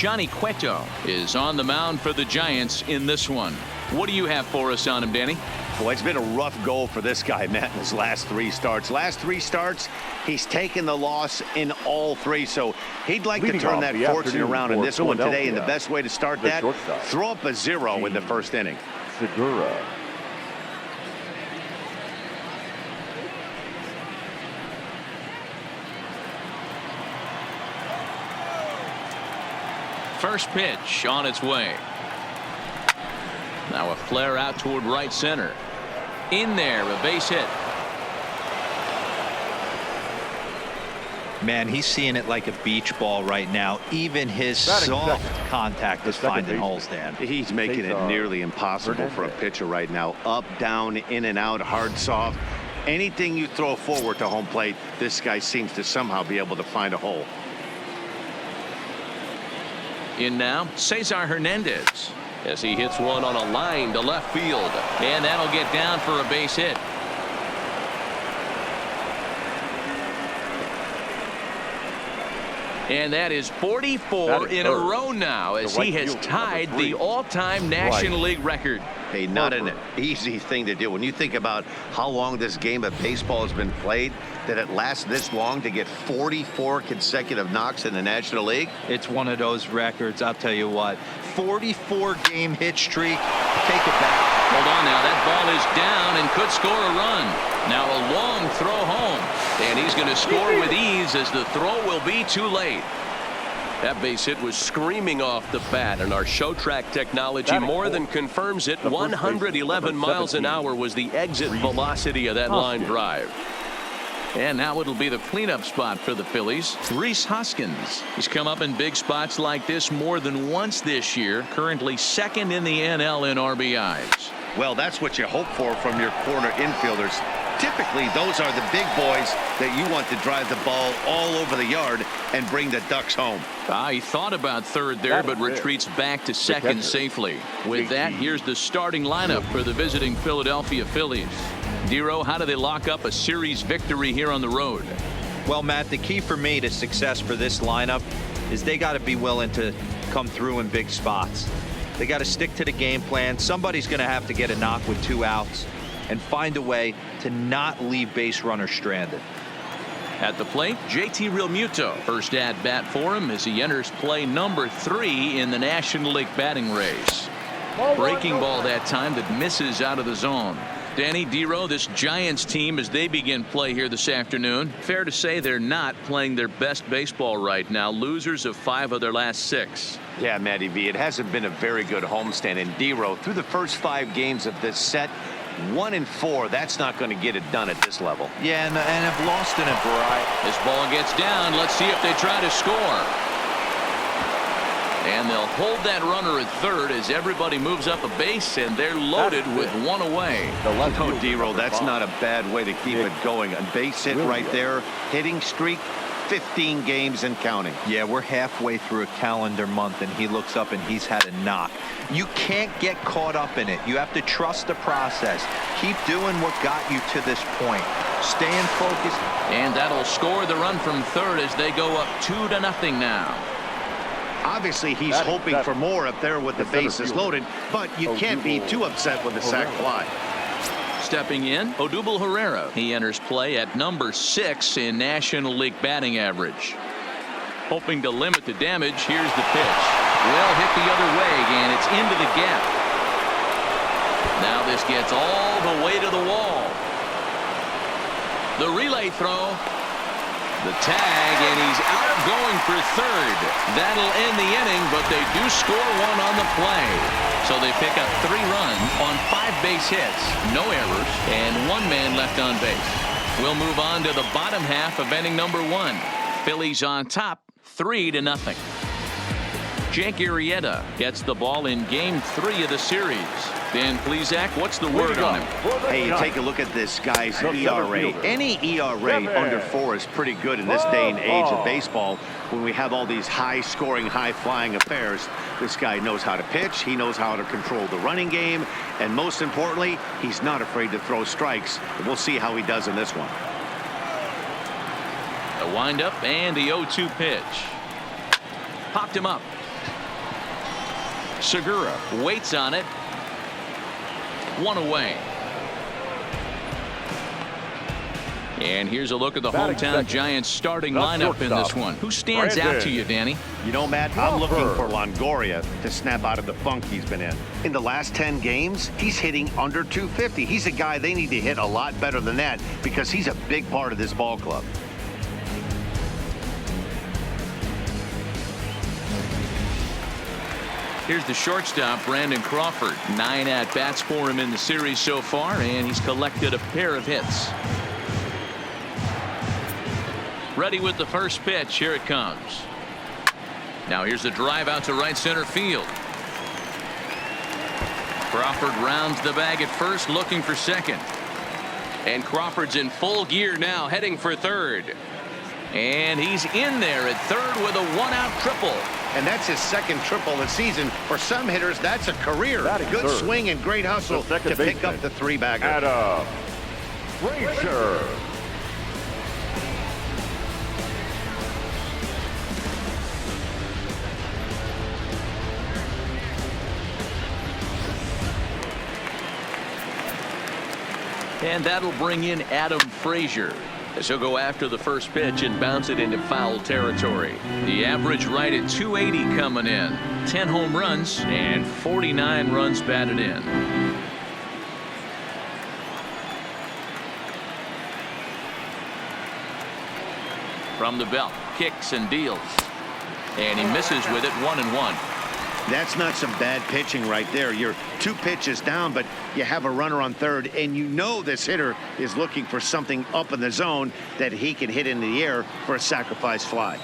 Johnny Cueto is on the mound for the Giants in this one. What do you have for us on him, Danny? Well, it's been a rough go for this guy, Matt, in his last three starts. Last three starts, he's taken the loss in all three. So he'd like to turn that fortune around in this one today. And the best way to start that, throw up a 0 in the first inning. Segura. First pitch on its way. Now a flare out toward right center. In there, a base hit. Man, he's seeing it like a beach ball right now. Even his soft contact is finding holes, Dan. He's making it nearly impossible for a pitcher right now. Up, down, in and out, hard, soft. Anything you throw forward to home plate, this guy seems to somehow be able to find a hole. In now, Cesar Hernandez, as he hits one on a line to left field, and that'll get down for a base hit. And that is 44 in a row now, as he has tied the all-time National League record. Hey, not an easy thing to do. When you think about how long this game of baseball has been played, that it lasts this long to get 44 consecutive knocks in the National League. It's one of those records, I'll tell you what. 44-game hit streak. Take it back. Hold on now. That ball is down and could score a run. Now a long throw home. And he's going to score with ease, as the throw will be too late. That base hit was screaming off the bat, and our show track technology more than confirms it. 111 miles an hour was the exit velocity of that line drive. And now it'll be the cleanup spot for the Phillies. Rhys Hoskins. He's come up in big spots like this more than once this year. Currently second in the NL in RBIs. Well, that's what you hope for from your corner infielders. Typically, those are the big boys that you want to drive the ball all over the yard and bring the Ducks home. He thought about third there, but retreats back to second safely. With that, here's the starting lineup for the visiting Philadelphia Phillies. Dero, how do they lock up a series victory here on the road? Well, Matt, the key for me to success for this lineup is they got to be willing to come through in big spots. They got to stick to the game plan. Somebody's going to have to get a knock with 2 outs and find a way to not leave base runners stranded. At the plate, JT Realmuto. First at bat for him as he enters play number 3 in the National League batting race. Breaking ball that time that misses out of the zone. Danny, Dero, this Giants team, as they begin play here this afternoon, fair to say they're not playing their best baseball right now. Losers of 5 of their last 6. Yeah, Matty V, it hasn't been a very good homestand. And Dero, through the first 5 games of this set, 1-4, that's not going to get it done at this level. Yeah, and have lost in a variety. This ball gets down. Let's see if they try to score. And they'll hold that runner at third as everybody moves up a base, and they're loaded with 1 away. No, Dero, that's not a bad way to keep it going. A base hit right there. Hitting streak, 15 games and counting. Yeah, we're halfway through a calendar month, and he looks up and he's had a knock. You can't get caught up in it. You have to trust the process. Keep doing what got you to this point. Staying focused. And that'll score the run from third as they go up 2-0 now. Obviously, he's hoping for more up there with the bases loaded, but you can't be too upset with the sac fly. Stepping in, Odubel Herrera. He enters play at number 6 in National League batting average. Hoping to limit the damage. Here's the pitch. Well hit the other way, and it's into the gap. Now this gets all the way to the wall. The relay throw. The tag, and he's out going for third. That'll end the inning, but they do score 1 on the play. So they pick up 3 runs on 5 base hits, no errors, and 1 man left on base. We'll move on to the bottom half of inning number 1. Phillies on top, 3-0. Jake Arrieta gets the ball in game 3 of the series. Dan Plesac, what's the word on him? Hey, you take a look at this guy's ERA. Any ERA under 4 is pretty good in this day and age of baseball. When we have all these high-scoring, high-flying affairs, this guy knows how to pitch. He knows how to control the running game. And most importantly, he's not afraid to throw strikes. We'll see how he does in this one. The windup and the 0-2 pitch. Popped him up. Segura waits on it. One away. And here's a look at the hometown Giants starting lineup in this one. Who stands out to you, Danny? You know, Matt, I'm looking for Longoria to snap out of the funk he's been in. In the last 10 games, he's hitting under 250. He's a guy they need to hit a lot better than that because he's a big part of this ball club. Here's the shortstop, Brandon Crawford. 9 at-bats for him in the series so far, and he's collected a pair of hits. Ready with the first pitch. Here it comes. Now here's the drive out to right center field. Crawford rounds the bag at first, looking for second. And Crawford's in full gear now, heading for third. And he's in there at third with a one-out triple. And that's his second triple this season. For some hitters, that's a career. Good swing and great hustle to pick up the three-bagger. Adam Frazier. And that'll bring in Adam Frazier, as he'll go after the first pitch and bounce it into foul territory. The average right at 280 coming in. 10 home runs and 49 runs batted in. From the belt, kicks and deals. And he misses with it, 1-1. That's not some bad pitching right there. You're 2 pitches down, but you have a runner on third, and you know this hitter is looking for something up in the zone that he can hit into the air for a sacrifice fly.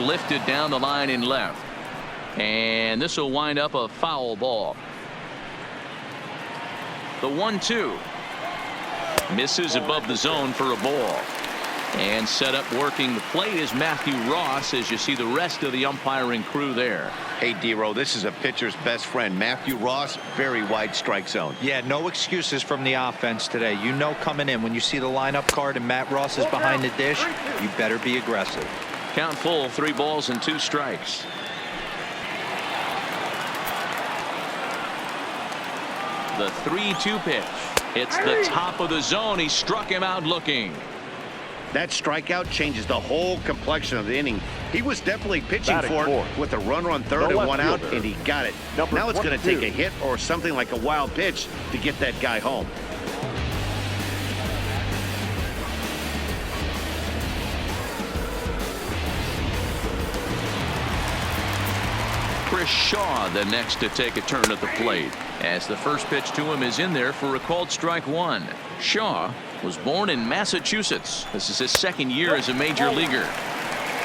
Lifted down the line in left. And this will wind up a foul ball. The 1-2. Misses above the zone for a ball. And set up working the plate is Matthew Ross, as you see the rest of the umpiring crew there. Hey, D-Row, this is a pitcher's best friend. Matthew Ross, very wide strike zone. Yeah, no excuses from the offense today. You know coming in when you see the lineup card and Matt Ross is behind the dish, you better be aggressive. Count full, 3 balls and 2 strikes. The 3-2 pitch. It's the top of the zone. He struck him out looking. That strikeout changes the whole complexion of the inning. He was definitely pitching for it with a runner on third and 1 out, and he got it. Now it's going to take a hit or something like a wild pitch to get that guy home. Chris Shaw the next to take a turn at the plate, as the first pitch to him is in there for a called strike 1. Shaw was born in Massachusetts. This is his second year as a major leaguer,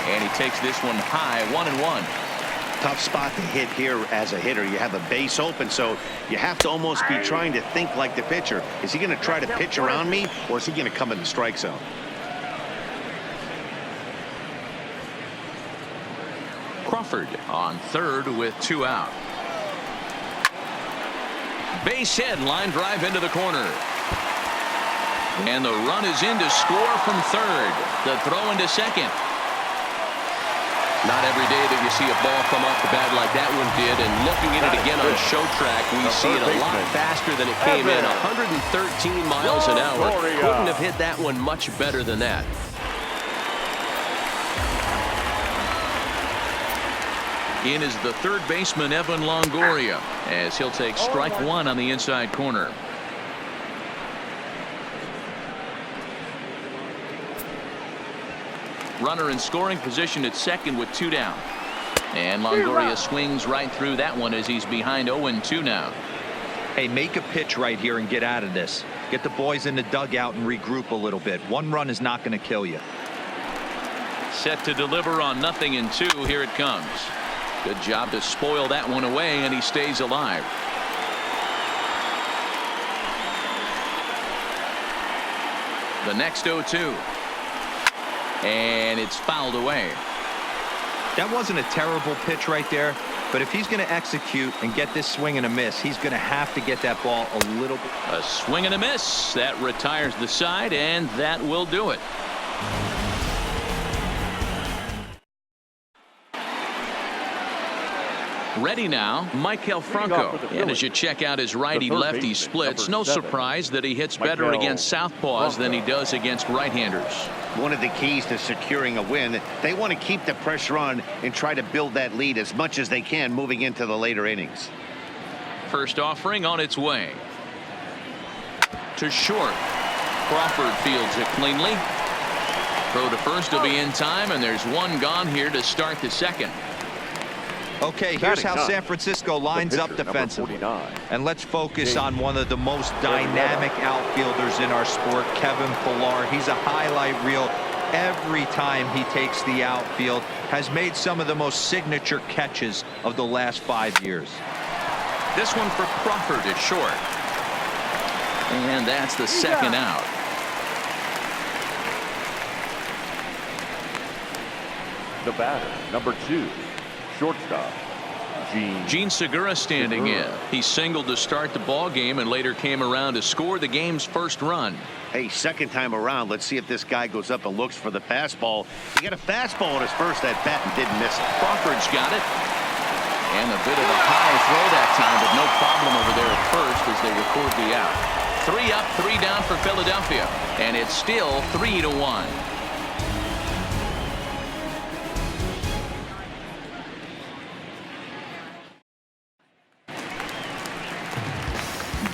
and he takes this one high, 1-1. Tough spot to hit here as a hitter. You have a base open, so you have to almost be trying to think like the pitcher. Is he going to try to pitch around me, or is he going to come in the strike zone? Crawford on third with 2 out. Base hit, line drive into the corner. And the run is in to score from third. The throw into second. Not every day that you see a ball come off the bat like that one did. And looking at it again on show track, we see it a lot faster than it came in. 113 miles an hour. Couldn't have hit that one much better than that. In is the third baseman, Evan Longoria, as he'll take strike 1 on the inside corner. Runner in scoring position at second with 2 down. And Longoria swings right through that one as he's behind 0-2 now. Hey, make a pitch right here and get out of this. Get the boys in the dugout and regroup a little bit. 1 run is not going to kill you. Set to deliver on 0-2. Here it comes. Good job to spoil that one away, and he stays alive. The next 0-2. And it's fouled away. That wasn't a terrible pitch right there. But if he's going to execute and get this swing and a miss, he's going to have to get that ball a little bit. A swing and a miss. That retires the side, and that will do it. Ready now, Michael Franco. And as you check out his righty-lefty splits, no surprise that he hits better against southpaws than he does against right-handers. One of the keys to securing a win, they want to keep the pressure on and try to build that lead as much as they can moving into the later innings. First offering on its way. To short. Crawford fields it cleanly. Throw to first will be in time, and there's one gone here to start the second. Okay, here's how San Francisco lines up defensively. And let's focus on one of the most dynamic outfielders in our sport, Kevin Pillar. He's a highlight reel every time he takes the outfield. Has made some of the most signature catches of the last 5 years. This one for Crawford is short. And that's the second out. The batter, number 2. Shortstop, Gene Segura standing in. He singled to start the ball game and later came around to score the game's first run. Hey, second time around, let's see if this guy goes up and looks for the fastball. He got a fastball on his first at bat and didn't miss it. Crawford's got it. And a bit of a high throw that time, but no problem over there at first as they record the out. 3 up, 3 down for Philadelphia. And it's still 3-1.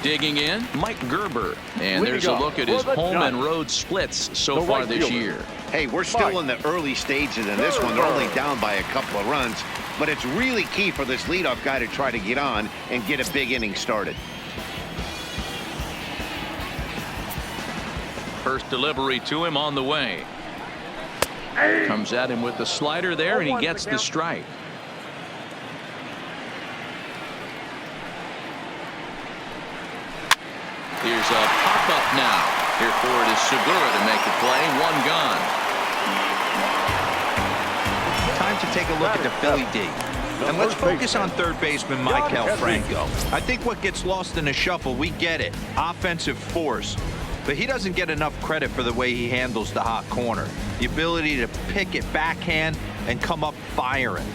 Digging in, Mike Gerber. And there's a look at his home and road splits so far this year. Hey, we're still in the early stages in this one. They're only down by a couple of runs. But it's really key for this leadoff guy to try to get on and get a big inning started. First delivery to him on the way. Comes at him with the slider there, and he gets the strike. Here's a pop-up now. Here for it is Segura to make the play. One gone. Time to take a look at the Philly D. And let's focus on third baseman Michael Franco. I think what gets lost in the shuffle, we get it. Offensive force. But he doesn't get enough credit for the way he handles the hot corner. The ability to pick it backhand and come up firing.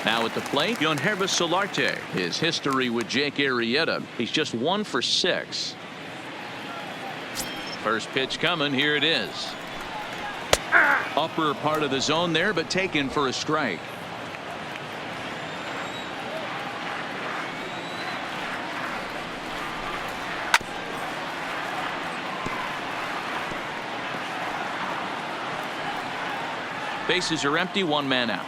Now at the plate, Yangervis Solarte. His history with Jake Arrieta, he's just 1 for 6. First pitch coming, here it is. Upper part of the zone there, but taken for a strike. Bases are empty, 1 man out.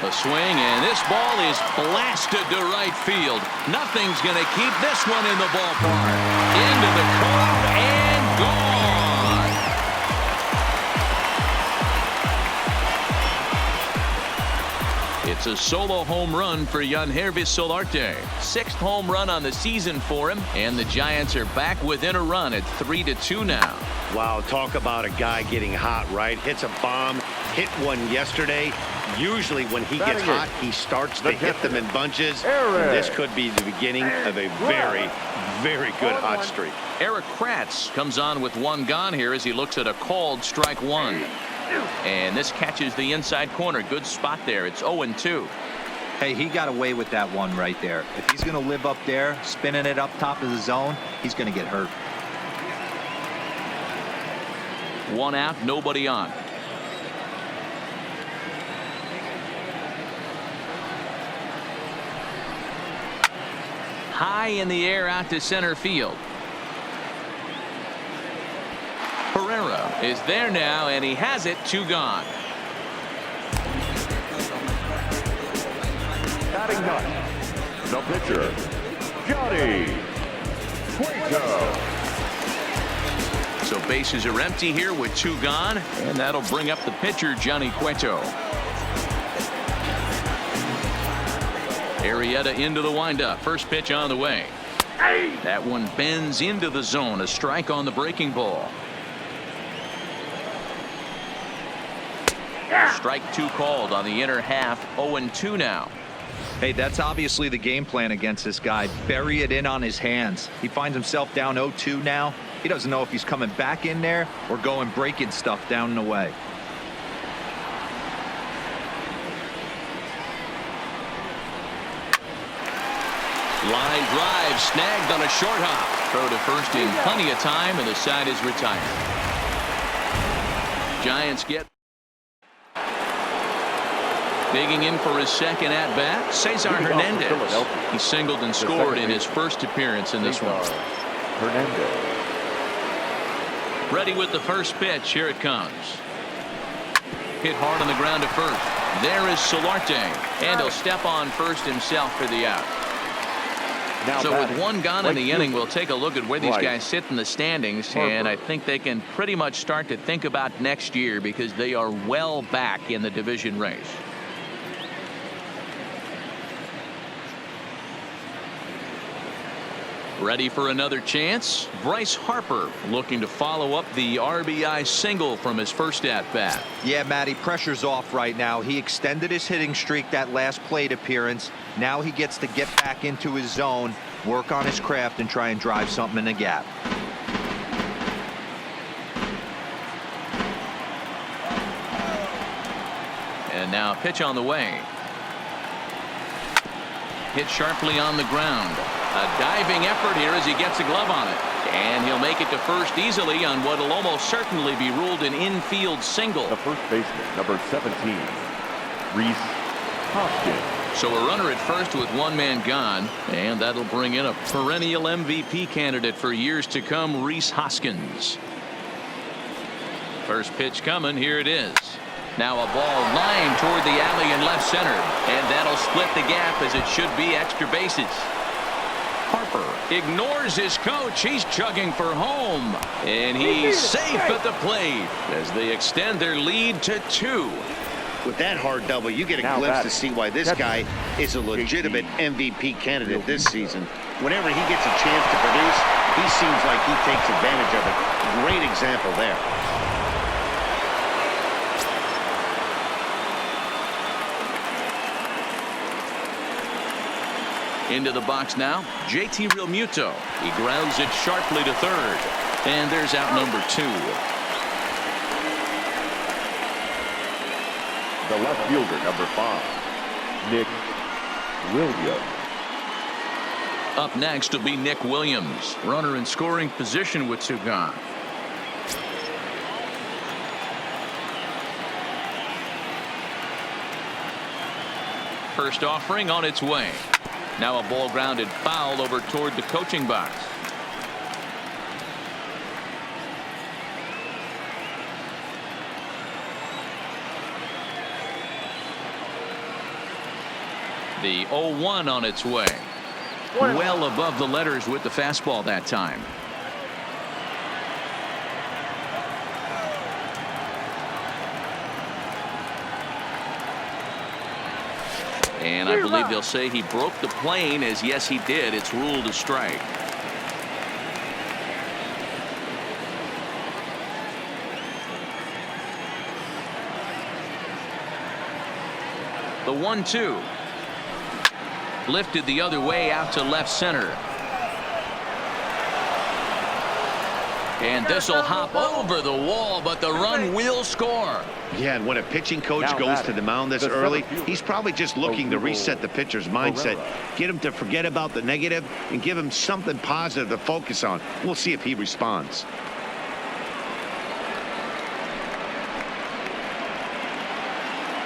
A swing, and this ball is blasted to right field. Nothing's going to keep this one in the ballpark. Into the curve and gone. It's a solo home run for Yangervis Solarte. 6th home run on the season for him, and the Giants are back within a run at 3-2 now. Wow, talk about a guy getting hot, right? Hits a bomb, hit one yesterday. Usually when he gets hot, he starts to hit them in bunches. And this could be the beginning of a very, very good hot streak. Eric Kratz comes on with 1 gone here as he looks at a called strike 1. And this catches the inside corner. Good spot there. It's 0-2. Hey, he got away with that one right there. If he's going to live up there, spinning it up top of the zone, he's going to get hurt. 1 out, nobody on. High in the air out to center field. Pereira is there now, and he has it. 2 gone. batting ninth, the pitcher, Johnny Cueto. So bases are empty here with 2 gone, and that'll bring up the pitcher, Johnny Cueto. Arrieta into the windup. First pitch on the way. That one bends into the zone. A strike on the breaking ball. Strike 2 called on the inner half. 0-2 now. Hey, that's obviously the game plan against this guy. Bury it in on his hands. He finds himself down 0-2 now. He doesn't know if he's coming back in there or going breaking stuff down and away. Line drive snagged on a short hop. Throw to first in plenty of time, and the side is retired. Giants get digging in for his second at bat. Cesar Hernandez. He singled and scored in his first appearance in this one. Hernandez. Ready with the first pitch. Here it comes. Hit hard on the ground to first. There is Solarte, and he'll step on first himself for the out. So with one gone in the inning, we'll take a look at where these guys sit in the standings, and I think they can pretty much start to think about next year because they are well back in the division race. Ready for another chance. Bryce Harper looking to follow up the RBI single from his first at-bat. Yeah, Matty, pressure's off right now. He extended his hitting streak that last plate appearance. Now he gets to get back into his zone, work on his craft, and try and drive something in the gap. And now pitch on the way. Hit sharply on the ground. A diving effort here as he gets a glove on it. And he'll make it to first easily on what will almost certainly be ruled an infield single. The first baseman, number 17, Rhys Hoskins. So a runner at first with one man gone, and that'll bring in a perennial MVP candidate for years to come, Rhys Hoskins. First pitch coming. Here it is. Now a ball lined toward the alley in left center, and that'll split the gap as it should be extra bases. Harper ignores his coach. He's chugging for home, and he's safe at the plate as they extend their lead to 2. With that hard double, you get a glimpse to see why this guy is a legitimate MVP candidate this season. Whenever he gets a chance to produce, he seems like he takes advantage of it. Great example there. Into the box now, JT Realmuto. He grounds it sharply to third, and there's out number 2. The left fielder, number 5, Nick Williams. Up next will be Nick Williams, runner in scoring position with 2 gone. First offering on its way. Now a ball grounded foul over toward the coaching box. The 0-1 on its way. Well above the letters with the fastball that time. And I believe they'll say he broke the plane, as yes he did. It's ruled a strike. The 1-2. Lifted the other way out to left center. And this will hop over the wall, but the run will score. Yeah, and when a pitching coach goes to the mound this early, he's probably just looking to reset the pitcher's mindset, get him to forget about the negative, and give him something positive to focus on. We'll see if he responds.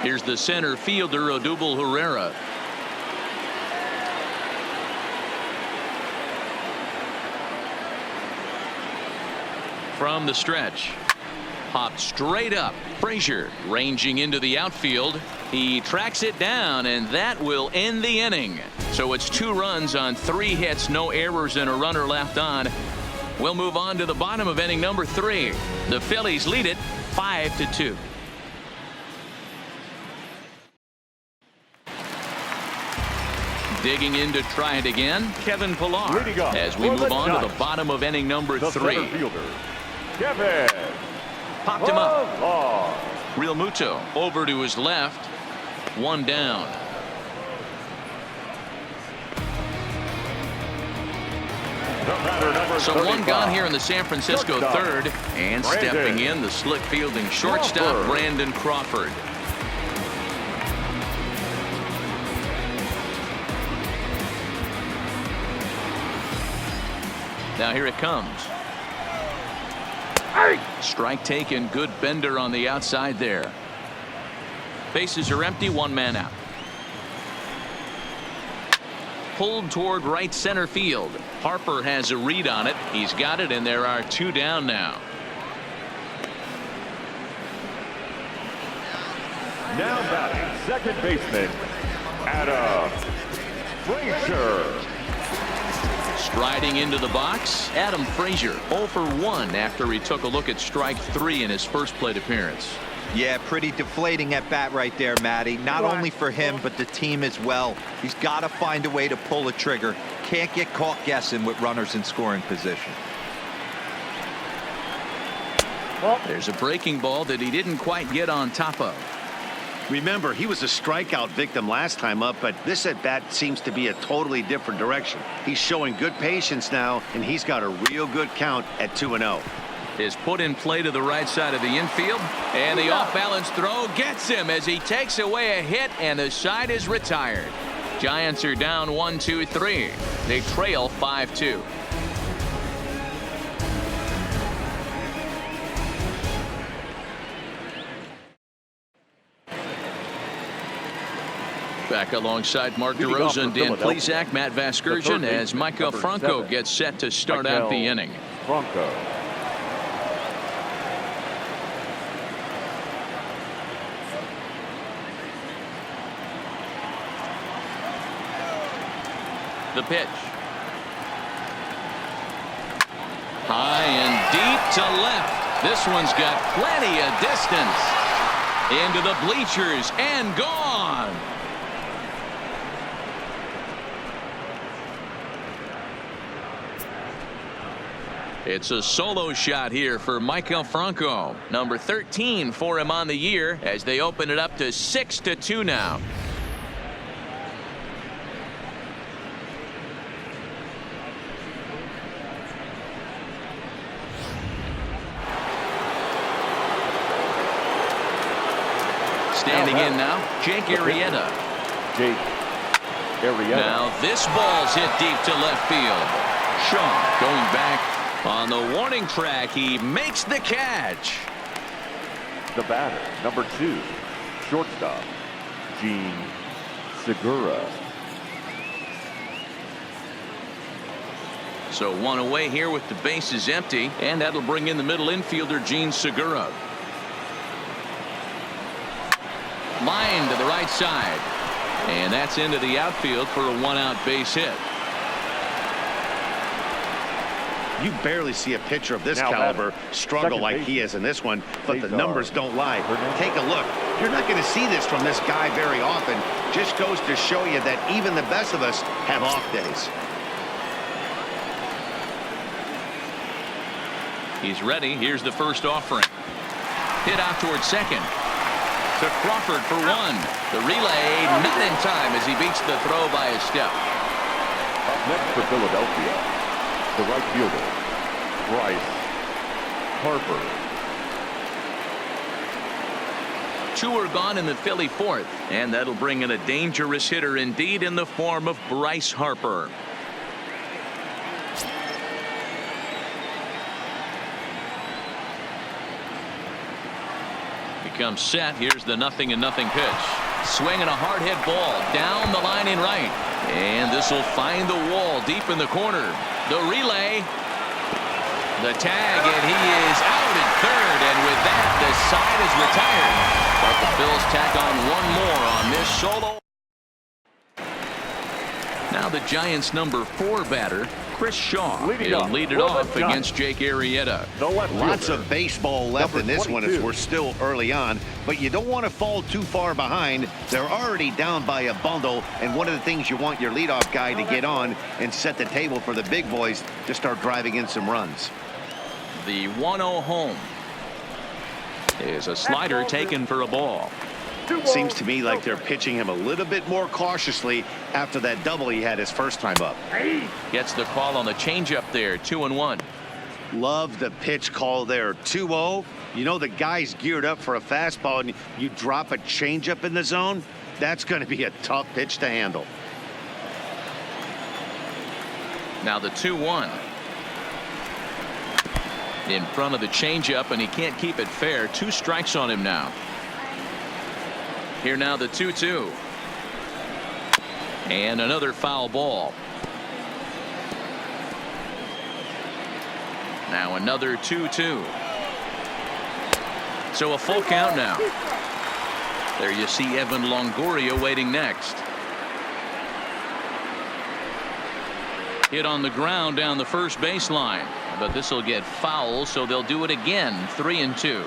Here's the center fielder, Odubel Herrera. From the stretch, popped straight up. Frazier ranging into the outfield. He tracks it down, and that will end the inning. So it's 2 runs on 3 hits, no errors, and a runner left on. We'll move on to the bottom of inning number 3. The Phillies lead it 5-2. Digging in to try it again, Kevin Pillar. As we move on to the bottom of inning number 3. Kevin. Popped him up. Real Muto over to his left. 1 down. So 1 gone here in the San Francisco third. And stepping in, the slick fielding shortstop, Brandon Crawford. Now here it comes. Strike taken. Good bender on the outside there. Bases are empty. 1 man out. Pulled toward right center field. Harper has a read on it. He's got it, and there are 2 down now. Now batting second baseman, Adam Frazier. Striding into the box, Adam Frazier 0 for 1 after he took a look at strike 3 in his first plate appearance. Yeah, pretty deflating at bat right there, Matty. Not only for him, but the team as well. He's got to find a way to pull a trigger. Can't get caught guessing with runners in scoring position. There's a breaking ball that he didn't quite get on top of. Remember, he was a strikeout victim last time up, but this at bat seems to be a totally different direction. He's showing good patience now, and he's got a real good count at 2-0. Is put in play to the right side of the infield, and the off-balance throw gets him as he takes away a hit, and the side is retired. Giants are down 1-2-3. They trail 5-2. Back alongside Mark DeRosa and Dan Plesac, Matt Vasgersian, as Micah Franco gets set to start out the inning. Franco. The pitch. High and deep to left. This one's got plenty of distance. Into the bleachers and gone. It's a solo shot here for Micah Franco. Number 13 for him on the year as they open it up to 6-2 now. Standing in now, Jake Arrieta. Now this ball's hit deep to left field. Shaw going back on the warning track. He makes the catch. The batter, number 2, shortstop, Gene Segura. So 1 away here with the bases empty, and that'll bring in the middle infielder Gene Segura. Line to the right side, and that's into the outfield for a 1-out base hit. You barely see a pitcher of this caliber struggle like he is in this one, but the numbers don't lie. Take a look. You're not going to see this from this guy very often. Just goes to show you that even the best of us have off days. He's ready. Here's the first offering. Hit out towards second. To Crawford for 1. The relay not in time as he beats the throw by a step. Up next for Philadelphia, the right fielder, Bryce Harper. 2 are gone in the Philly fourth, and that'll bring in a dangerous hitter indeed in the form of Bryce Harper. Comes set. Here's the 0-0 pitch. Swinging a hard hit ball down the line in right, and this will find the wall deep in the corner. The relay, the tag, and he is out at third, and with that the side is retired, but the Phils tack on 1 more on this solo. Now the Giants number 4 batter, Chris Shaw. Leading He'll off lead it for the off Giants, against Jake Arrieta. the left Lots fielder, of baseball left in this one as 22. we're still early on, but you don't want to fall too far behind. They're already down by a bundle, and one of the things you want your leadoff guy to get on and set the table for the big boys to start driving in some runs. The 1-0 home is a slider taken for a ball. Seems to me like they're pitching him a little bit more cautiously after that double he had his first time up. Gets the call on the changeup there. 2-1. Love the pitch call there. 2-0. You know the guy's geared up for a fastball, and you drop a changeup in the zone. That's going to be a tough pitch to handle. Now the 2-1. In front of the changeup, and he can't keep it fair. 2 strikes on him now. Here now the 2-2. And another foul ball. Now another 2-2. So a full count now. There you see Evan Longoria waiting next. Hit on the ground down the first baseline, but this will get foul, so they'll do it again. 3-2.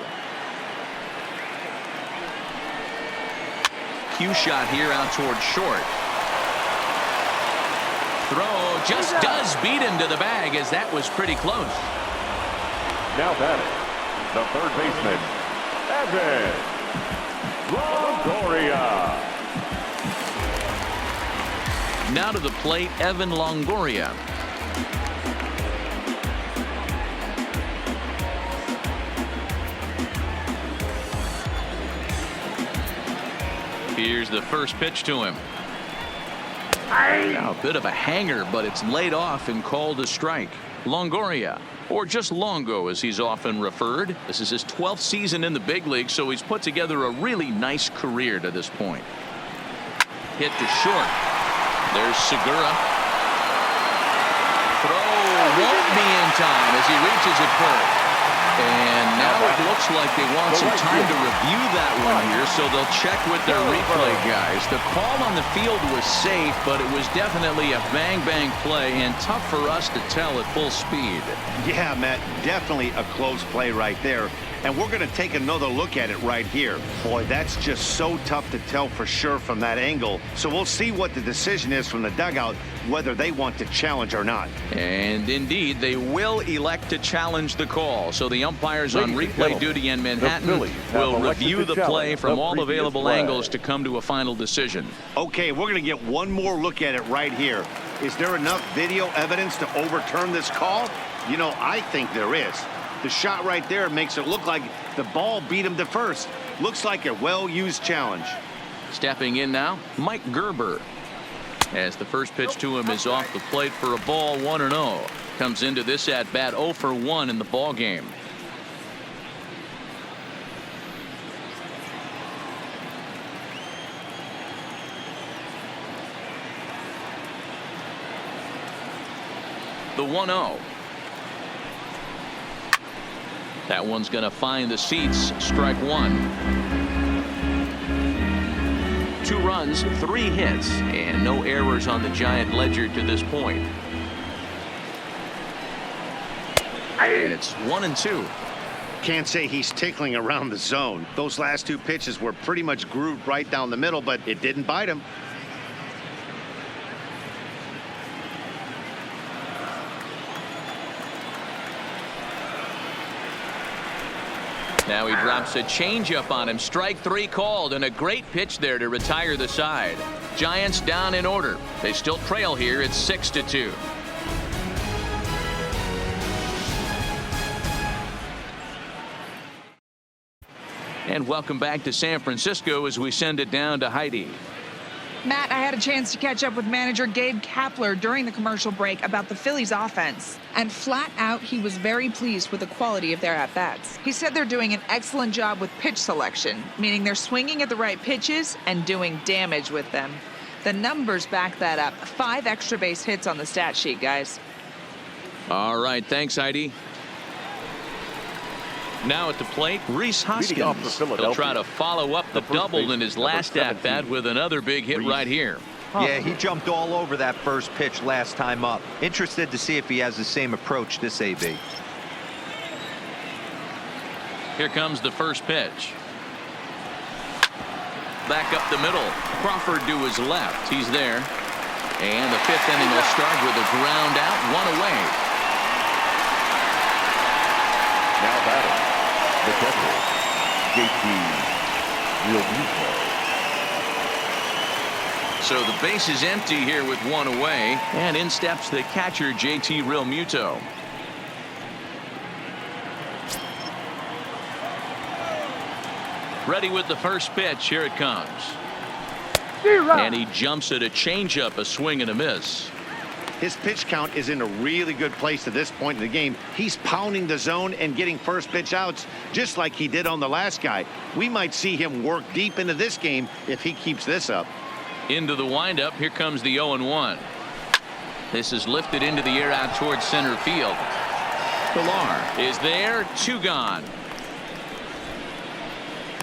Cue shot here out towards short. Throw just does beat him to the bag, as that was pretty close. Now batting, the third baseman, Evan Longoria. Now to the plate, Evan Longoria. Here's the first pitch to him. Now a bit of a hanger, but it's laid off and called a strike. Longoria, or just Longo as he's often referred. This is his 12th season in the big league, so he's put together a really nice career to this point. Hit to short. There's Segura. Throw won't be in time as he reaches it first. And now it looks like they want some time to review that one here, so they'll check with their replay guys. The call on the field was safe, but it was definitely a bang-bang play and tough for us to tell at full speed. Yeah, Matt, definitely a close play right there. And we're going to take another look at it right here. Boy, that's just so tough to tell for sure from that angle. So we'll see what the decision is from the dugout, whether they want to challenge or not. And indeed, they will elect to challenge the call. So the umpires on replay duty in Manhattan will review the play from all available angles to come to a final decision. Okay, we're going to get one more look at it right here. Is there enough video evidence to overturn this call? You know, I think there is. The shot right there makes it look like the ball beat him to first. Looks like a well-used challenge. Stepping in now, Mike Gerber. As the first pitch to him is off the plate for a ball. 1-0. Comes into this at bat 0 for 1 in the ball game. The 1-0. That one's going to find the seats. Strike 1. 2 runs, 3 hits, and no errors on the Giant ledger to this point. And it's 1-2. Can't say he's tickling around the zone. Those last 2 pitches were pretty much grooved right down the middle, but it didn't bite him. Now he drops a changeup on him. Strike 3 called, and a great pitch there to retire the side. Giants down in order. They still trail here. It's 6-2. And welcome back to San Francisco as we send it down to Heidi. Matt, I had a chance to catch up with manager Gabe Kapler during the commercial break about the Phillies offense. And flat out, he was very pleased with the quality of their at-bats. He said they're doing an excellent job with pitch selection, meaning they're swinging at the right pitches and doing damage with them. The numbers back that up. 5 extra base hits on the stat sheet, guys. All right, thanks, Heidi. Now at the plate, Rhys Hoskins. He'll try to follow up the double in his last at-bat with another big hit right here. Yeah, he jumped all over that first pitch last time up. Interested to see if he has the same approach this AB. Here comes the first pitch. Back up the middle. Crawford to his left. He's there. And the fifth inning will start with a ground out, one away. Now batting, the catcher, JT Realmuto. So the base is empty here with one away. And in steps the catcher, JT Realmuto. Ready with the first pitch. Here it comes. And he jumps at a changeup, a swing and a miss. His pitch count is in a really good place at this point in the game. He's pounding the zone and getting first pitch outs just like he did on the last guy. We might see him work deep into this game if he keeps this up. Into the windup. Here comes the 0-1. This is lifted into the air out towards center field. Pilar is there. 2 gone.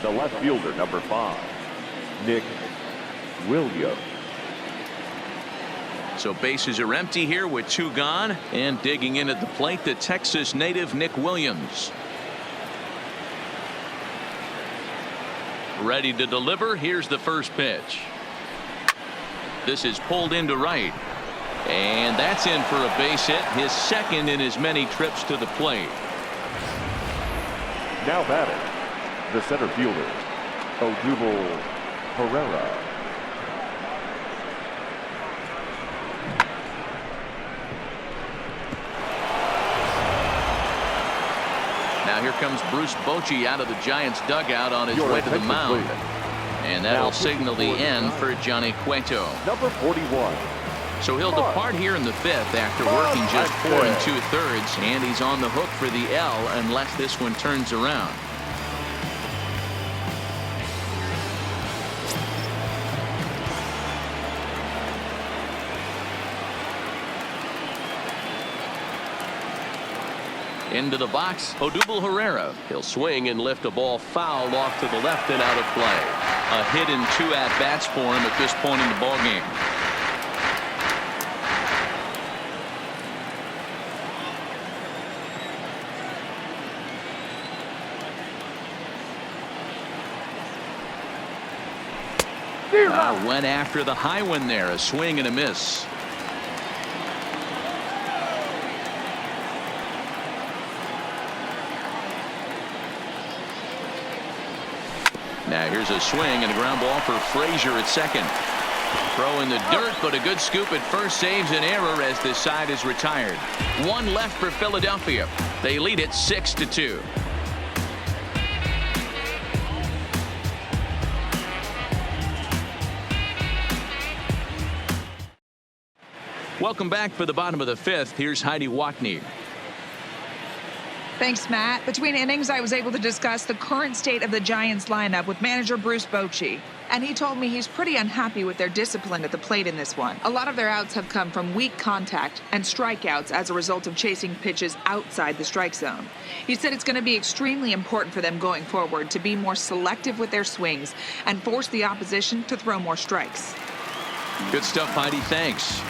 The left fielder, number 5, Nick Williams. So bases are empty here with 2 gone. And digging in at the plate, the Texas native Nick Williams. Ready to deliver. Here's the first pitch. This is pulled into right. And that's in for a base hit, his second in as many trips to the plate. Now batting, the center fielder, Odubel Herrera. Now here comes Bruce Bochy out of the Giants dugout on his way to the mound. And that'll signal the end for Johnny Cueto. Number 41. So he'll depart here in the 5th after working just 4 2/3, and he's on the hook for the L unless this one turns around. Into the box, Odubel Herrera. He'll swing and lift a ball foul off to the left and out of play. A hit and 2 at-bats for him at this point in the ballgame. Went after the high one there. A swing and a miss. Now here's a swing and a ground ball for Frazier at second. Throw in the dirt, but a good scoop at first saves an error as this side is retired. 1 left for Philadelphia. They lead it 6-2. Welcome back for the bottom of the 5th. Here's Heidi Watney. Thanks, Matt. Between innings, I was able to discuss the current state of the Giants lineup with manager Bruce Bochy. And he told me he's pretty unhappy with their discipline at the plate in this one. A lot of their outs have come from weak contact and strikeouts as a result of chasing pitches outside the strike zone. He said it's going to be extremely important for them going forward to be more selective with their swings and force the opposition to throw more strikes. Good stuff, Heidi. Thanks.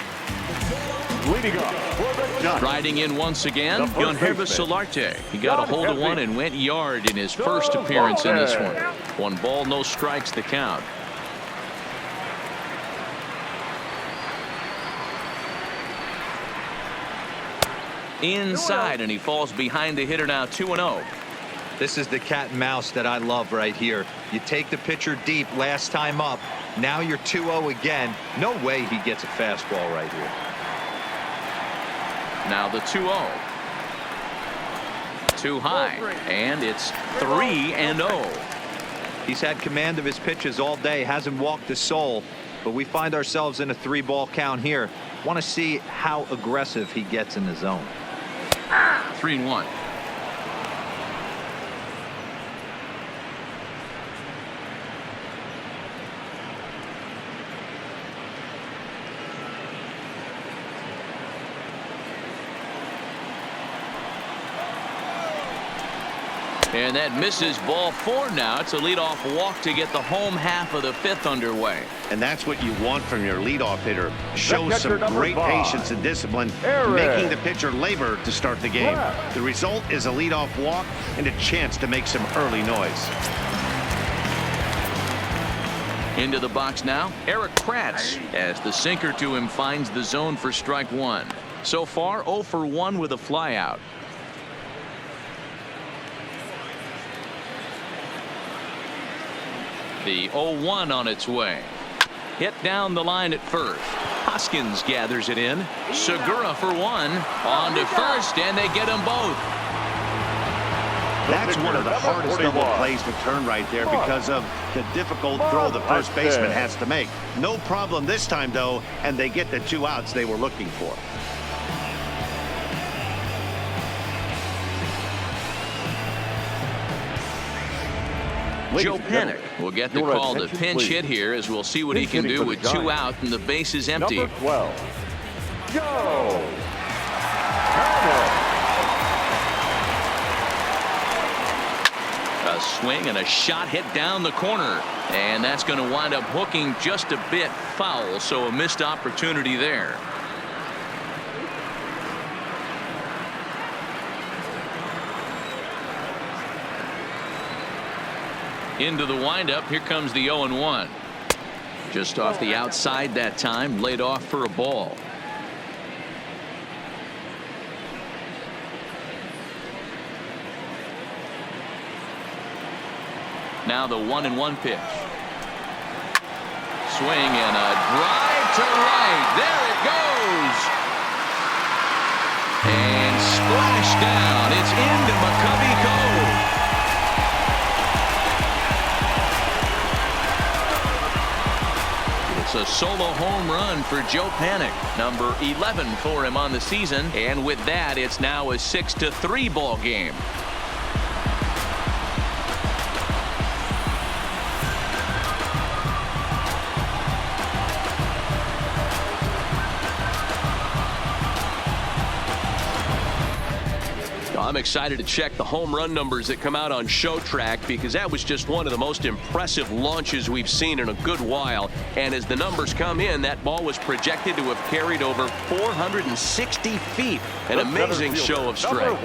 Leading up for the Giants. Riding in once again, Gunhervis Solarte. He got a hold of one and went yard in his first appearance in this one. 1 ball, no strikes, the count. Inside, and he falls behind the hitter now, 2-0. This is the cat and mouse that I love right here. You take the pitcher deep last time up. Now you're 2-0 again. No way he gets a fastball right here. Now the 2-0. Too high, and it's 3-0. He's had command of his pitches all day, hasn't walked a soul, but we find ourselves in a 3-ball count here. Want to see how aggressive he gets in the zone. 3-1. And that misses ball 4 now. It's a leadoff walk to get the home half of the 5th underway. And that's what you want from your leadoff hitter. Shows some great 5. patience and discipline, Aaron. making the pitcher labor to start the game. The result is a leadoff walk and a chance to make some early noise. Into the box now, Eric Kratz, as the sinker to him finds the zone for strike 1. So far, 0 for 1 with a flyout. The 0-1 on its way. Hit down the line at first. Hoskins gathers it in. Segura for 1. On to first, and they get them both. That's one of the hardest double plays to turn right there because of the difficult throw the first baseman has to make. No problem this time, though, and they get the 2 outs they were looking for. Joe Panik will get the call to pinch hit here, as we'll see what he can do with 2 out and the base is empty. Number 12, Joe Panik. A swing and a shot hit down the corner, and that's going to wind up hooking just a bit foul, so a missed opportunity there. Into the windup. Here comes the 0-1. Just off the outside that time, laid off for a ball. Now the 1-1 pitch. Swing and a drive to right. There it goes. And splash down. It's into McCovey Cove. It's a solo home run for Joe Panik, number 11 for him on the season, and with that, it's now a 6-3 ball game. I'm excited to check the home run numbers that come out on Show Track, because that was just one of the most impressive launches we've seen in a good while. And as the numbers come in, that ball was projected to have carried over 460 feet. An amazing show of strength.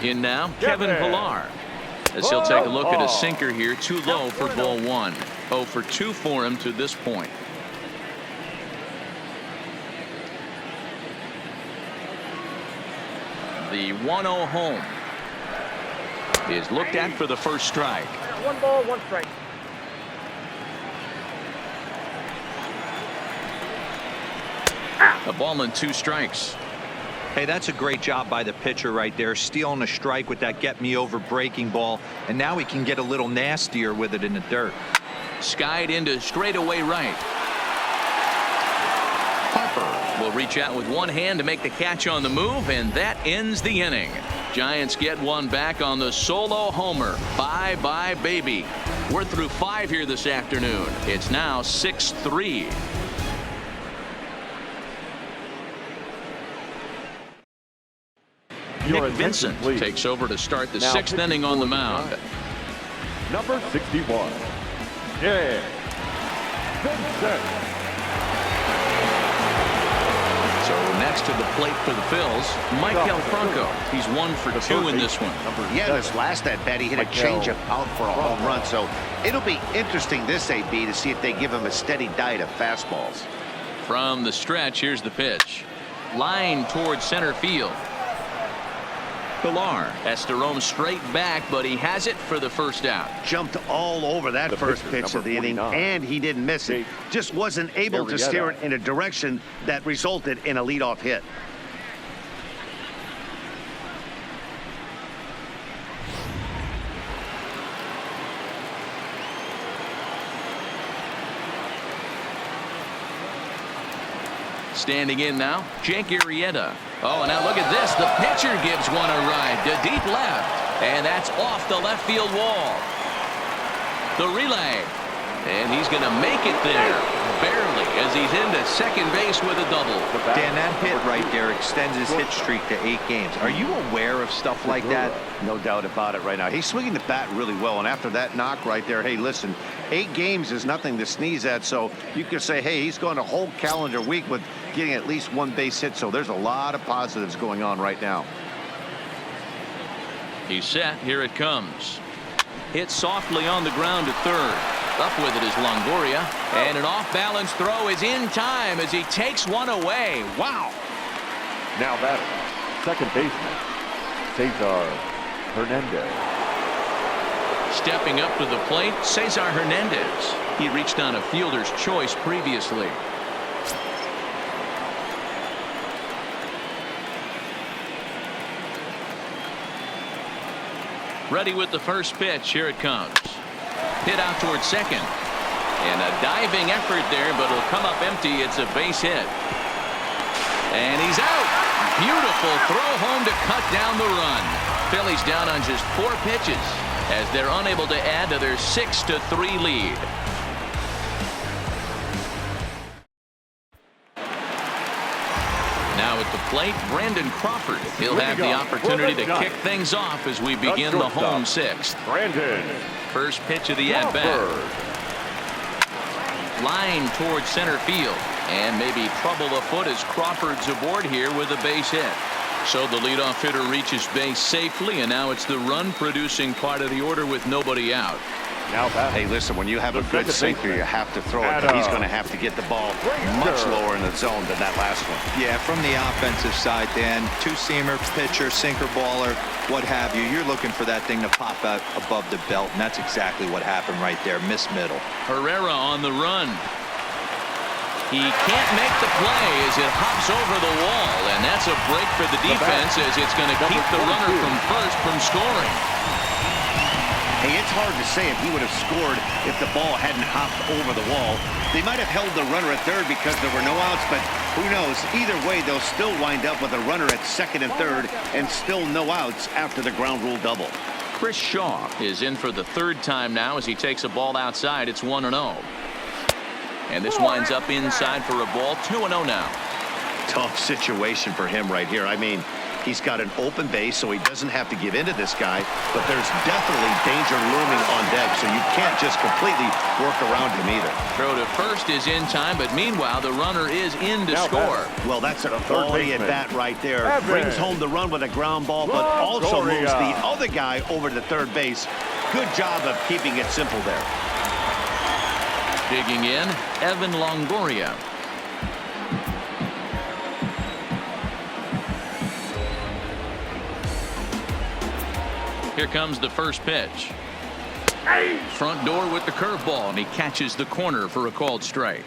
In now, Kevin Pillar, as he'll take a look at a sinker here, too low for ball 1. 0 for 2 for him to this point. The 1-0 home is looked at for the first strike. 1 ball, 1 strike. A ball and 2 strikes. Hey, that's a great job by the pitcher right there, stealing a strike with that get me over breaking ball, and now he can get a little nastier with it in the dirt. Skied into straightaway right. Harper will reach out with one hand to make the catch on the move, and that ends the inning. Giants get one back on the solo homer. Bye-bye, baby. We're through 5 here this afternoon. It's now 6-3. Nick Vincent takes over to start the 6th inning on the mound. Number 61, Nick Vincent. So next to the plate for the Phillies, Maikel Franco. He's 1 for 2 in this one. Yeah, this last at bat, he hit a changeup out for a home run. So it'll be interesting this AB to see if they give him a steady diet of fastballs. From the stretch, here's the pitch. Line towards center field. Pillar has to roam straight back, but he has it for the first out. Jumped all over that first pitch of the inning, and he didn't miss it. Just wasn't able to steer it in a direction that resulted in a leadoff hit. Standing in now, Jake Arrieta. Oh, and now look at this. The pitcher gives one a ride to deep left, and that's off the left field wall. The relay, and he's going to make it there. barely, as he's into second base with a double. Dan, that hit right there extends his hit streak to 8 games. Are you aware of stuff like that? No doubt about it right now. He's swinging the bat really well, and after that knock right there, hey, listen, 8 games is nothing to sneeze at, so you could say, hey, he's gone a whole calendar week with getting at least 1 base hit, so there's a lot of positives going on right now. He's set. Here it comes. Hit softly on the ground to third. Up with it is Longoria. And an off-balance throw is in time as he takes one away. Wow. Now batting, second baseman, Cesar Hernandez. Stepping up to the plate, Cesar Hernandez. He reached on a fielder's choice previously. Ready with the first pitch. Here it comes. Hit out towards second. And a diving effort there, but it'll come up empty. It's a base hit. And he's out. Beautiful throw home to cut down the run. Phillies down on just 4 pitches as they're unable to add to their 6-3 lead. Now at the plate, Brandon Crawford. He'll have the opportunity to kick things off as we begin the home 6th. Brandon. First pitch of the at-bat. Line towards center field. And maybe trouble afoot as Crawford's aboard here with a base hit. So the leadoff hitter reaches base safely, and now it's the run-producing part of the order with nobody out. Now that. Hey, listen, when you have a good sinker, you have to throw it. He's going to have to get the ball much lower in the zone than that last one. Yeah, from the offensive side, Dan, 2-seamer, pitcher, sinker baller, what have you. You're looking for that thing to pop out above the belt, and that's exactly what happened right there. Miss middle. Herrera on the run. He can't make the play as it hops over the wall, and that's a break for the defense as it's going to keep the runner from first from scoring. Hey, it's hard to say if he would have scored if the ball hadn't hopped over the wall. They might have held the runner at third because there were no outs, but who knows? Either way, they'll still wind up with a runner at second and third and still no outs after the ground rule double. Chris Shaw is in for the 3rd time now as he takes a ball outside. It's 1-0. And this winds up inside for a ball. 2-0 now. Tough situation for him right here. I mean, he's got an open base, so he doesn't have to give in to this guy, but there's definitely danger looming on deck, so you can't just completely work around him either. Throw to first is in time, but meanwhile, the runner is in to score. Well, that's a quality at bat right there. Brings home the run with a ground ball, but also moves the other guy over to third base. Good job of keeping it simple there. Digging in, Evan Longoria. Here comes the first pitch. Front door with the curveball, and he catches the corner for a called strike.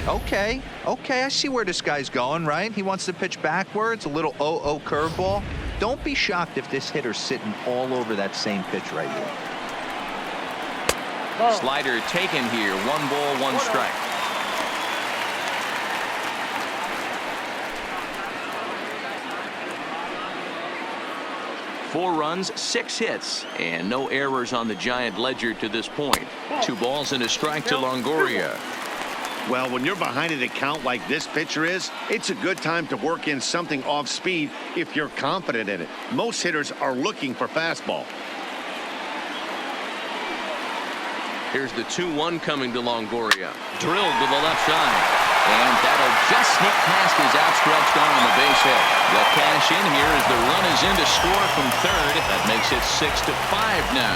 Okay, I see where this guy's going, right? He wants to pitch backwards, a little 0-0 curveball. Don't be shocked if this hitter's sitting all over that same pitch right here. Slider taken here. 1 ball, 1 strike. Four runs, 6 hits, and no errors on the Giant ledger to this point. 2 balls and a strike to Longoria. Well, when you're behind an account like this pitcher is, it's a good time to work in something off speed if you're confident in it. Most hitters are looking for fastball. Here's the 2-1 coming to Longoria. Drilled to the left side. And that'll just sneak past his outstretched arm on the base hit. They'll cash in here as the run is in to score from third. That makes it 6-5 now.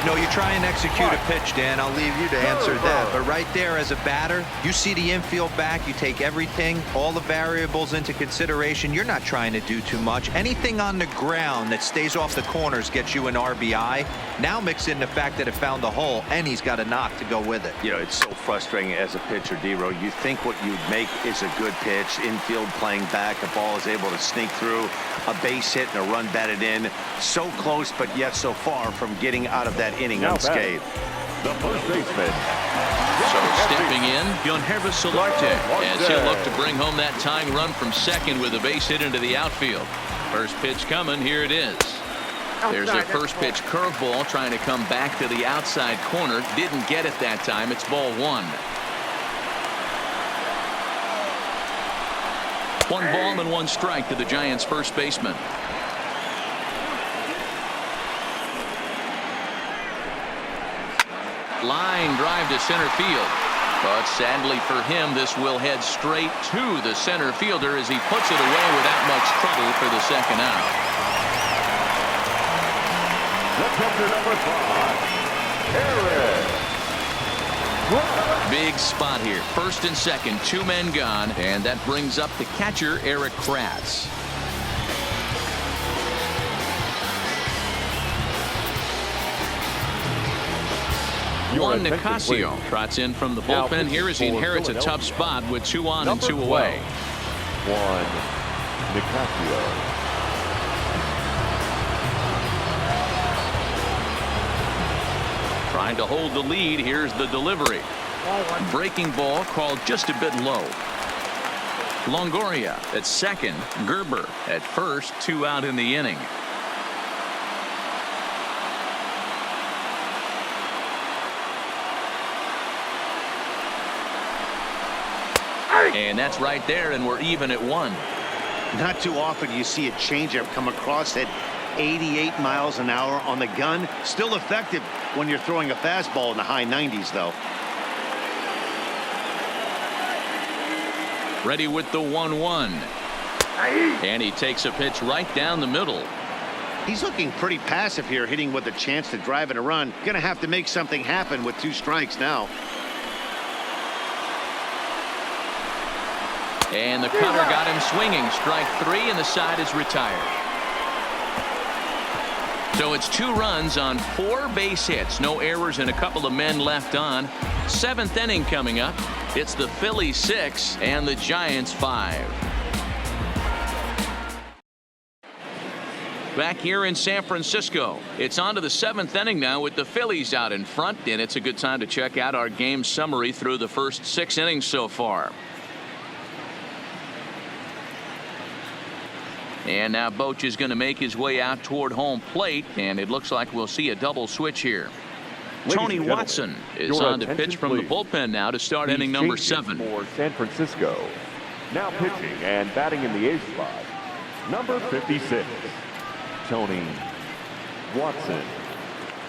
No, you try and execute a pitch, Dan. I'll leave you to answer that. But right there as a batter, you see the infield back. You take everything, all the variables into consideration. You're not trying to do too much. Anything on the ground that stays off the corners gets you an RBI. Now mix in the fact that it found the hole, and he's got a knock to go with it. You know, it's so frustrating as a pitcher, D-Row. You think what you'd make is a good pitch, infield playing back, the ball is able to sneak through, a base hit and a run batted in. So close, but yet so far from getting out of that inning unscathed. The first baseman. So stepping in, Yonhervis Solarte, as he'll look to bring home that tying run from second with a base hit into the outfield. First pitch coming, here it is. There's a first pitch curveball trying to come back to the outside corner. Didn't get it that time. It's ball 1. 1 ball and 1 strike to the Giants first baseman. Line drive to center field. But sadly for him, this will head straight to the center fielder as he puts it away without much trouble for the second out. The catcher, number 5, Eric. Big spot here. First and second, 2 men gone, and that brings up the catcher, Eric Kratz. Juan Nicasio trots in from the bullpen here as he inherits a tough spot with 2 on and 2 away. Juan Nicasio. Trying to hold the lead. Here's the delivery. Breaking ball called just a bit low. Longoria at second. Gerber at first. 2 out in the inning. And that's right there, and we're even at 1. Not too often you see a changeup come across at 88 miles an hour on the gun. Still effective when you're throwing a fastball in the high 90s, though. Ready with the 1-1. And he takes a pitch right down the middle. He's looking pretty passive here, hitting with a chance to drive in a run. Gonna have to make something happen with 2 strikes now. And the cutter got him swinging. Strike 3, and the side is retired. So it's 2 runs on 4 base hits. No errors and a couple of men left on. 7th inning coming up. It's the Phillies 6 and the Giants 5. Back here in San Francisco, it's on to the 7th inning now with the Phillies out in front, and it's a good time to check out our game summary through the first 6 innings so far. And now Boch is going to make his way out toward home plate, and it looks like we'll see a double switch here. Tony Watson is on to pitch from the bullpen now to start inning number 7. For San Francisco. Now pitching and batting in the 8th spot, number 56, Tony Watson.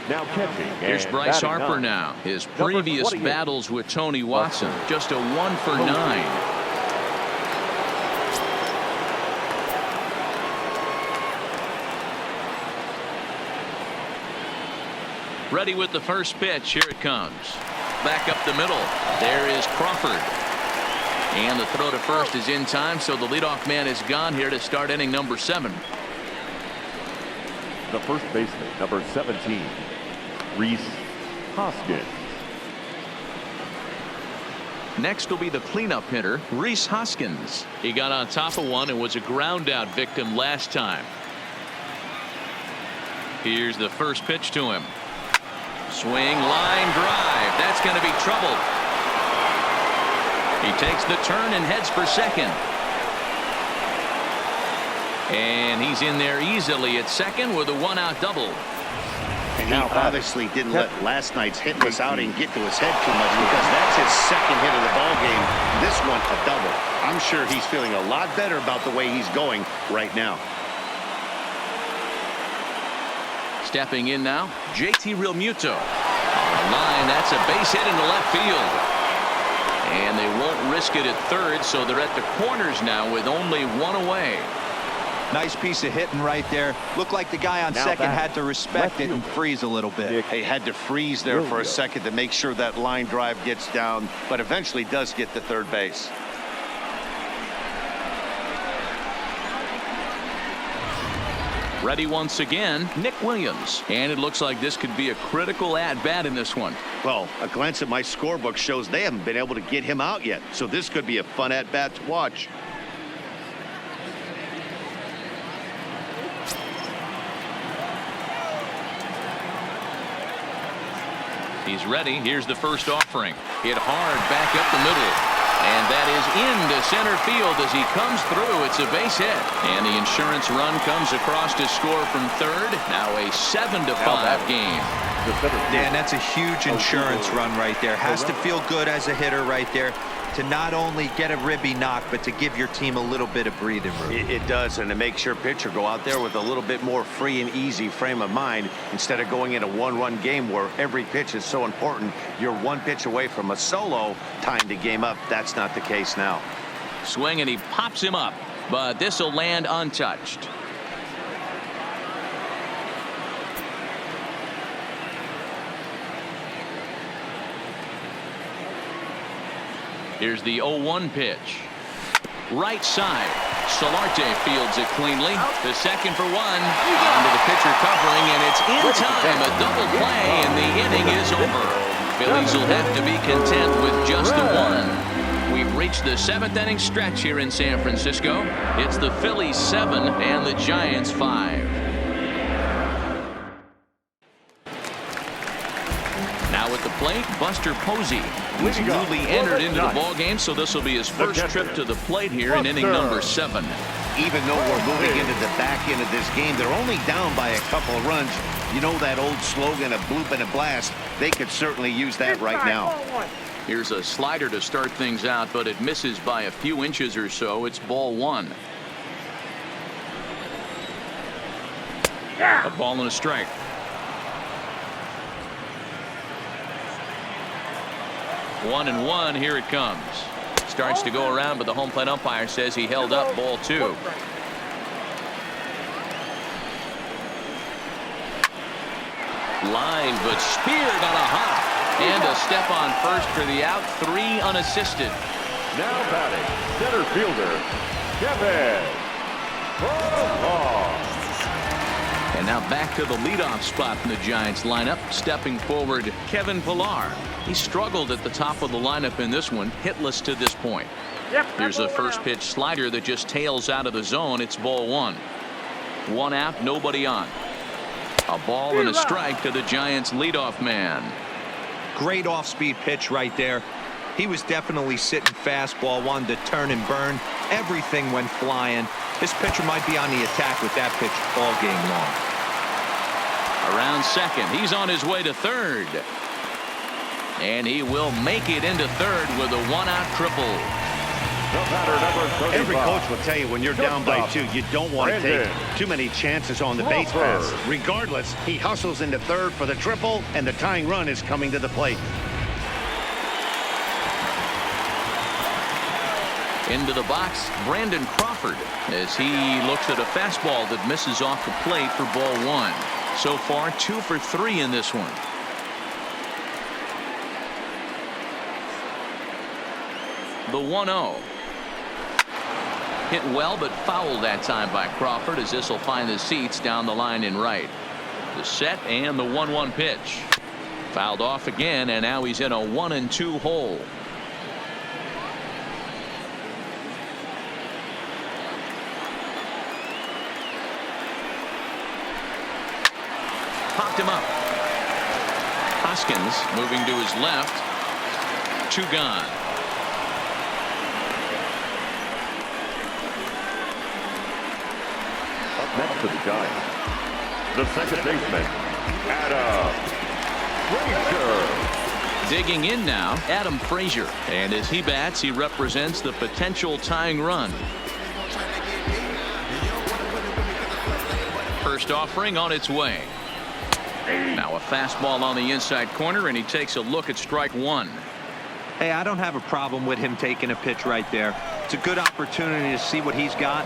Now catching. Here's Bryce Harper now. His previous battles with Tony Watson, just a 1 for 9. Ready with the first pitch. Here it comes. Back up the middle. There is Crawford. And the throw to first is in time, so the leadoff man is gone here to start inning number 7. The first baseman, number 17, Rhys Hoskins. Next will be the cleanup hitter, Rhys Hoskins. He got on top of one and was a ground out victim last time. Here's the first pitch to him. Swing, line drive. That's going to be trouble. He takes the turn and heads for second. And he's in there easily at second with a 1-out double. And he obviously didn't let last night's hitless outing get to his head too much, because that's his second hit of the ball game. This one a double. I'm sure he's feeling a lot better about the way he's going right now. Stepping in now, JT Realmuto. On the line, that's a base hit into left field. And they won't risk it at third, so they're at the corners now with only 1 away. Nice piece of hitting right there. Looked like the guy on second had to respect it and freeze a little bit. He had to freeze there for a second to make sure that line drive gets down, but eventually does get to third base. Ready once again, Nick Williams. And it looks like this could be a critical at-bat in this one. Well, a glance at my scorebook shows they haven't been able to get him out yet, so this could be a fun at-bat to watch. He's ready. Here's the first offering. Hit hard back up the middle. And that is into center field as he comes through. It's a base hit. And the insurance run comes across to score from third. Now a 7-5 game. Dan, that's a huge insurance run right there. Has to feel good as a hitter right there. to not only get a ribby knock, but to give your team a little bit of breathing room. It does, and it makes your pitcher go out there with a little bit more free and easy frame of mind instead of going in a one-run game where every pitch is so important. You're one pitch away from a solo, tying the game up. That's not the case now. Swing, and he pops him up, but this will land untouched. Here's the 0-1 pitch. Right side. Solarte fields it cleanly. The second for one. Onto the pitcher covering, and it's in time. A double play, and the inning is over. Phillies will have to be content with just the one. We've reached the 7th inning stretch here in San Francisco. It's the Phillies 7 and the Giants 5. Now at the plate, Buster Posey. He's newly entered into the ballgame, so this will be his first trip to the plate here in inning number 7. Even though we're moving into the back end of this game, they're only down by a couple of runs. You know that old slogan, a bloop and a blast? They could certainly use that right now. Here's a slider to start things out, but it misses by a few inches or so. It's ball 1. A ball and a strike. One and one. Here it comes. Starts to go around, but the home plate umpire says he held up ball 2. Line, but speared on a hop. And a step on first for the out. 3 unassisted. Now batting, center fielder, Kevin. And now back to the leadoff spot in the Giants lineup. Stepping forward, Kevin Pillar. He struggled at the top of the lineup in this one, hitless to this point. Here's a first pitch slider that just tails out of the zone. It's ball 1. 1 out, nobody on. A ball and a strike to the Giants leadoff man. Great off-speed pitch right there. He was definitely sitting fastball, wanted to turn and burn. Everything went flying. This pitcher might be on the attack with that pitch all game long. Around second, he's on his way to third. And he will make it into third with a 1-out triple. Every coach will tell you when you're down by 2, you don't want to take too many chances on the base pass. Regardless, he hustles into third for the triple, and the tying run is coming to the plate. Into the box, Brandon Crawford, as he looks at a fastball that misses off the plate for ball 1. So far, 2 for 3 in this one. The 1-0. Hit well, but fouled that time by Crawford, as this will find the seats down the line in right. The set and the 1-1 pitch. Fouled off again, and now he's in a 1-2 hole. Popped him up. Hoskins moving to his left. 2 gone. Up next to the Giants, the second baseman, Adam Frazier. Digging in now, Adam Frazier. And as he bats, he represents the potential tying run. First offering on its way. Now a fastball on the inside corner, and he takes a look at strike 1. Hey, I don't have a problem with him taking a pitch right there. It's a good opportunity to see what he's got.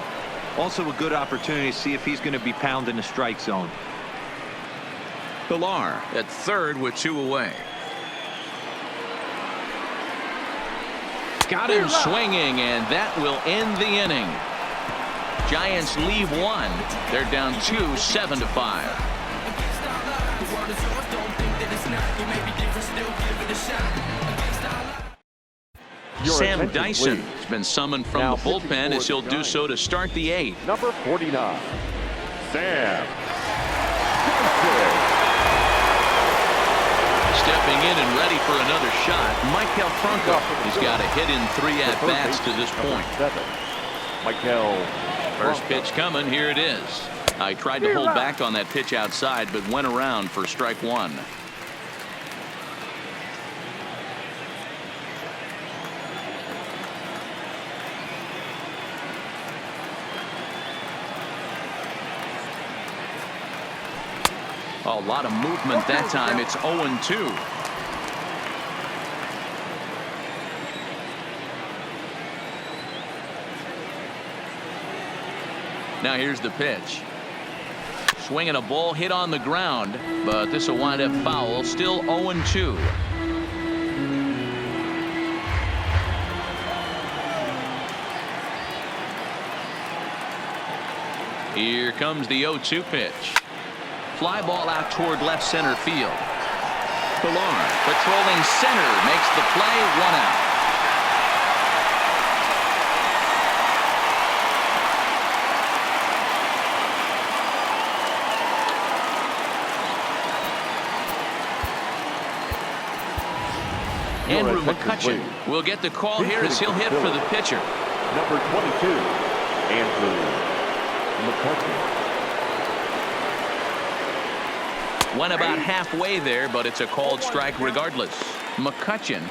Also a good opportunity to see if he's going to be pounding the strike zone. Pillar at third with 2 away. Got him swinging, and that will end the inning. Giants leave 1. They're down 2, 7-5. Sam Dyson has been summoned from the bullpen, as he'll do so to start the 8th. Number 49, Sam Dyson. Stepping in and ready for another shot, Michael Franco. He's got a hit in 3 at-bats to this point. First pitch coming. Here it is. I tried to hold back on that pitch outside, but went around for strike 1. A lot of movement that time. It's 0-2. Now here's the pitch. Swinging a ball hit on the ground, but this will wind up foul. Still 0-2. Here comes the 0-2 pitch. Fly ball out toward left center field. Pilar patrolling center makes the play. 1 out. Andrew McCutcheon will get the call here as he'll hit for the pitcher. Number 22, Andrew McCutcheon. Went about halfway there, but it's a called strike regardless. McCutcheon,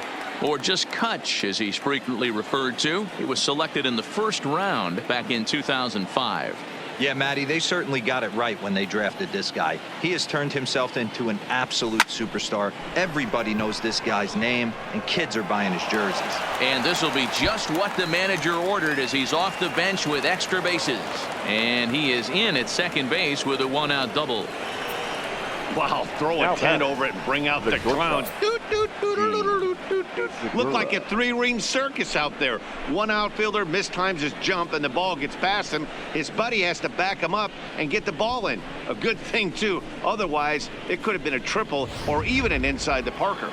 or just Kutch as he's frequently referred to, he was selected in the first round back in 2005. Yeah, Matty, they certainly got it right when they drafted this guy. He has turned himself into an absolute superstar. Everybody knows this guy's name, and kids are buying his jerseys. And this will be just what the manager ordered as he's off the bench with extra bases. And he is in at second base with a 1-out double. Wow, throw a 10 over it and bring out the clowns. Look like a 3-ring circus out there. One outfielder mistimes his jump and the ball gets past him. His buddy has to back him up and get the ball in. A good thing, too. Otherwise, it could have been a triple or even an inside the Parker.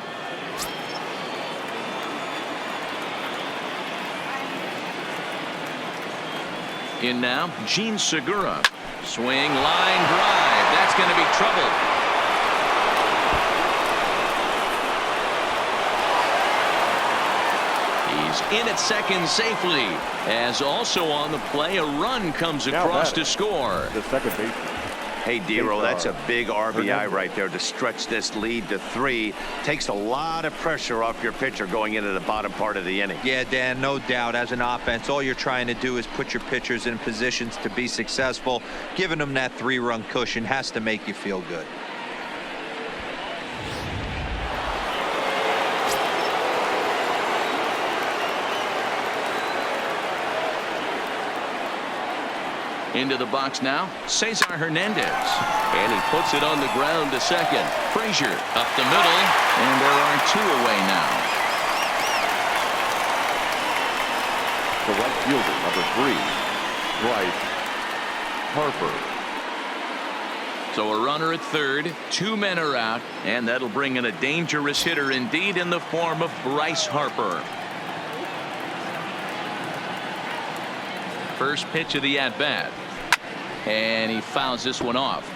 In now, Gene Segura. Swing, line drive. That's going to be trouble. In at second safely, as also on the play a run comes across to score. The second baseman. Hey, Dero, that's a big RBI right there to stretch this lead to 3. Takes a lot of pressure off your pitcher going into the bottom part of the inning. Yeah, Dan, no doubt. As an offense, all you're trying to do is put your pitchers in positions to be successful. Giving them that 3-run cushion has to make you feel good. Into the box now, Cesar Hernandez. And he puts it on the ground to second. Frazier up the middle, and there are 2 away now. The right fielder, number 3, Bryce Harper. So a runner at third, 2 men are out, and that'll bring in a dangerous hitter indeed in the form of Bryce Harper. First pitch of the at-bat. And he fouls this one off.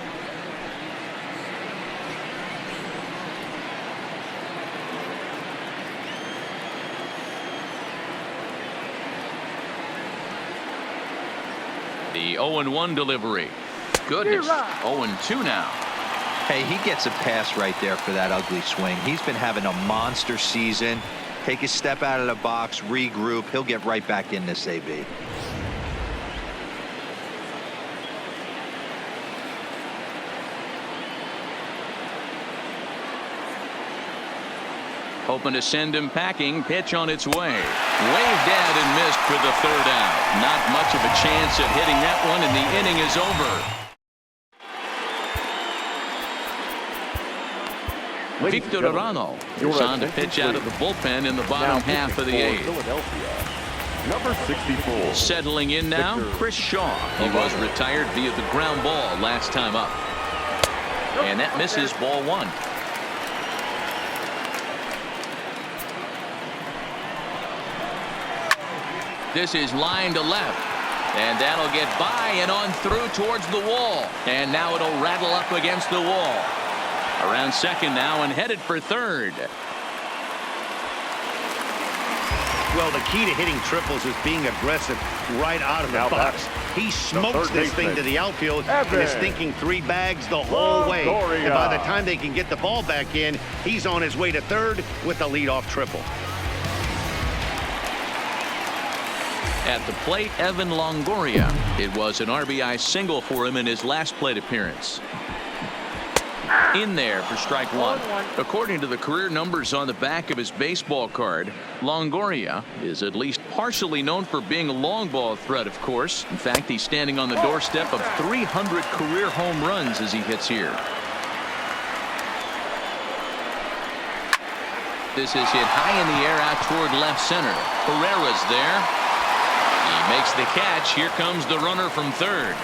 The 0-1 delivery. Goodness. 0-2 now. Hey, he gets a pass right there for that ugly swing. He's been having a monster season. Take a step out of the box, regroup. He'll get right back in this AB. Hoping to send him packing. Pitch on its way. Waved at and missed for the 3rd out. Not much of a chance of hitting that one, and the inning is over. Victor Arano is on to pitch out of the bullpen in the bottom half of the 8th. Philadelphia, number 64. Settling in now, Chris Shaw. He was retired via the ground ball last time up. And that misses ball 1. This is line to left. And that'll get by and on through towards the wall. And now it'll rattle up against the wall. Around second now and headed for third. Well, the key to hitting triples is being aggressive right out of the box. He smokes this thing to the outfield and is thinking 3 bags the whole way. And by the time they can get the ball back in, he's on his way to third with the leadoff triple. At the plate, Evan Longoria. It was an RBI single for him in his last plate appearance. in there for strike one. According to the career numbers on the back of his baseball card, Longoria is at least partially known for being a long ball threat, of course. In fact, he's standing on the doorstep of 300 career home runs as he hits here. This is hit high in the air out toward left center. Herrera's there. He makes the catch. Here comes the runner from third.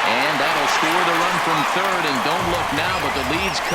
And that'll score the run from third. And don't look now, but the lead's cut.